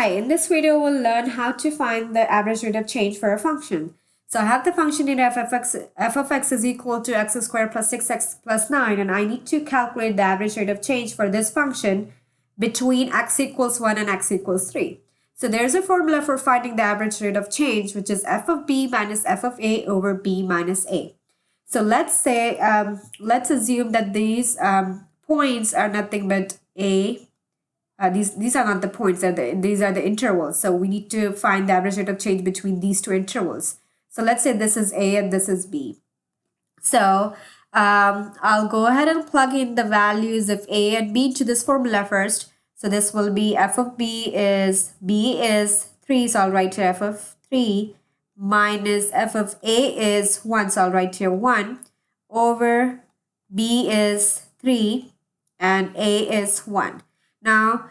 Hi, in this video we'll learn how to find the average rate of change for a function. So I have the function in f of x is equal to x squared plus 6x plus 9, and I need to calculate the average rate of change for this function between x equals 1 and x equals 3. So there's a formula for finding the average rate of change, which is f of b minus f of a over b minus a. So let's say, let's assume that these points are nothing but a. These are not the points, these are the intervals. So we need to find the average rate of change between these two intervals. So let's say this is A and this is B. So I'll go ahead and plug in the values of A and B into this formula first. So this will be f of B is 3, so I'll write here f of 3 minus f of A is 1, so I'll write here 1 over B is 3 and A is 1. Now,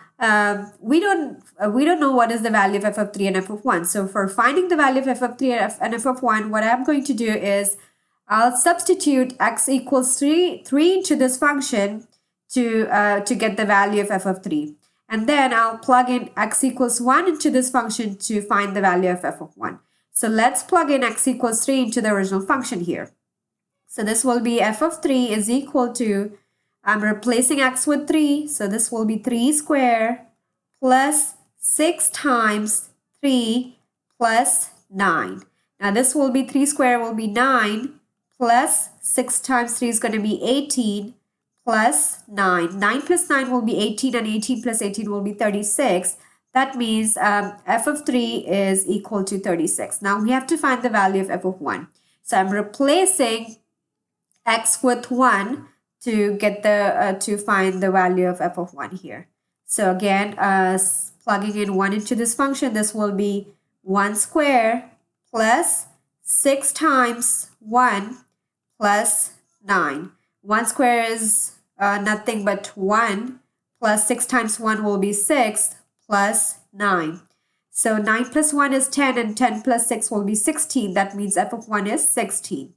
we don't know what is the value of f of 3 and f of 1. So for finding the value of f of 3 and f of 1, what I'm going to do is I'll substitute x equals 3 into this function to get the value of f of 3. And then I'll plug in x equals 1 into this function to find the value of f of 1. So let's plug in x equals 3 into the original function here. So this will be f of 3 is equal to, I'm replacing x with 3, so this will be 3 squared plus 6 times 3 plus 9. Now this will be 3 squared will be 9 plus 6 times 3 is going to be 18 plus 9. 9 plus 9 will be 18 and 18 plus 18 will be 36. That means f of 3 is equal to 36. Now we have to find the value of f of 1. So I'm replacing x with 1 to get the to find the value of f of 1 here. So again, plugging in 1 into this function, this will be 1 squared plus 6 times 1 plus 9. 1 squared is nothing but 1 plus 6 times 1 will be 6 plus 9. So 9 plus 1 is 10 and 10 plus 6 will be 16. That means f of 1 is 16.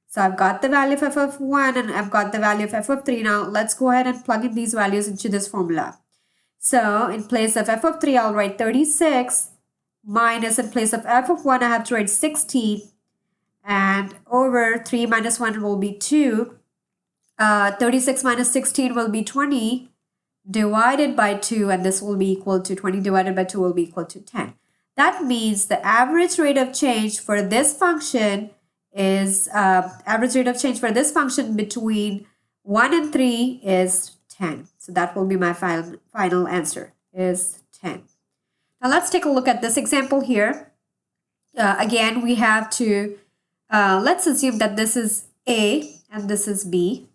So I've got the value of f of 1 and I've got the value of f of 3. Now let's go ahead and plug in these values into this formula. So in place of f of 3, I'll write 36 minus, in place of f of 1, I have to write 16, and over 3 minus 1 will be 2. 36 minus 16 will be 20 divided by 2, and this will be equal to 20 divided by 2 will be equal to 10. That means the average rate of change for this function is average rate of change for this function between 1 and 3 is 10. So that will be my final answer is 10. Now let's take a look at this example here. Again, we have to, let's assume that this is A and this is B.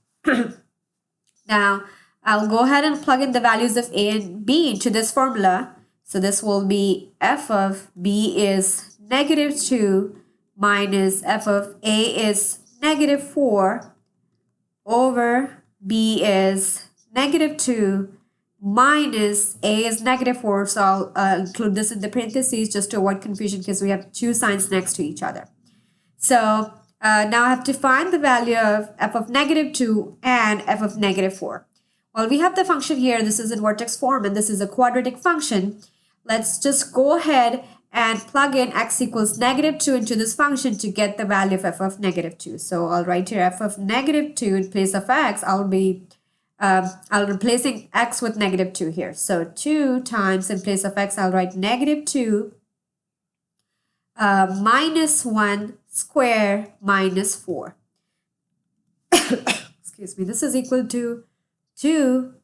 Now, I'll go ahead and plug in the values of A and B into this formula. So this will be f of B is negative 2 minus f of A is negative 4 over B is negative 2 minus A is negative 4. So I'll include this in the parentheses just to avoid confusion because we have two signs next to each other. So now I have to find the value of f of negative 2 and f of negative 4. Well, we have the function here. This is in vertex form and this is a quadratic function. Let's just go ahead and plug in x equals negative 2 into this function to get the value of f of negative 2. So I'll write here f of negative 2 in place of x. I'll replacing x with negative 2 here. So 2 times in place of x, I'll write negative 2 minus 1 square minus 4. Excuse me. This is equal to 2.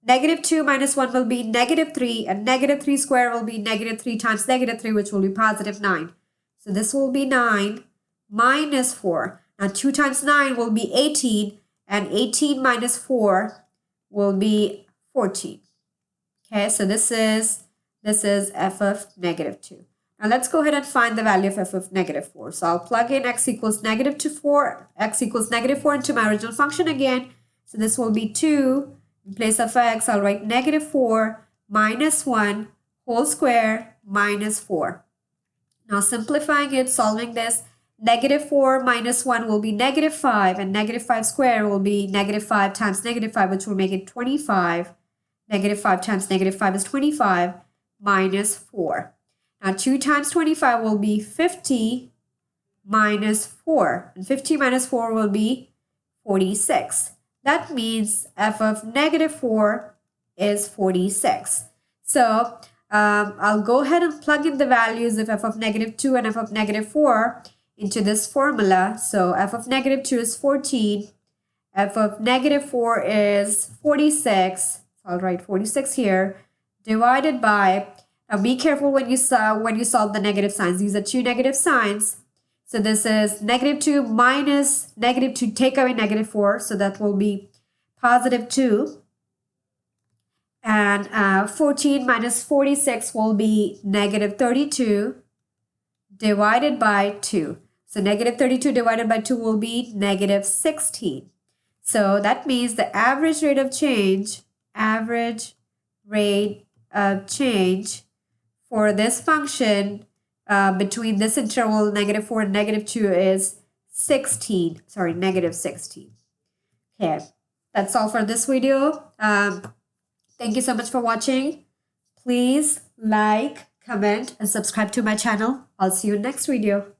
Negative 2 minus 1 will be negative 3, and negative 3 square will be negative 3 times negative 3, which will be positive 9. So this will be 9 minus 4. Now 2 times 9 will be 18, and 18 minus 4 will be 14. Okay, so this is f of negative 2. Now let's go ahead and find the value of f of negative 4. So I'll plug in x equals negative 4 into my original function again. So this will be 2. In place of x, I'll write negative 4 minus 1 whole square minus 4. Now simplifying it, solving this, negative 4 minus 1 will be negative 5, and negative 5 square will be negative 5 times negative 5, which will make it 25. Negative 5 times negative 5 is 25. minus 4. Now 2 times 25 will be 50 minus 4. And 50 minus 4 will be 46. That means f of negative 4 is 46. So I'll go ahead and plug in the values of f of negative 2 and f of negative 4 into this formula. So f of negative 2 is 14. F of negative 4 is 46. I'll write 46 here. Divided by, now be careful when you solve the negative signs. These are two negative signs. So this is negative 2 minus negative 2, take away negative 4. So that will be positive 2. And 14 minus 46 will be negative 32 divided by 2. So negative 32 divided by 2 will be negative 16. So that means the average rate of change for this function between this interval negative 4 and negative 2 is negative 16. Okay, that's all for this video. Thank you so much for watching. Please like, comment, and subscribe to my channel. I'll see you in next video.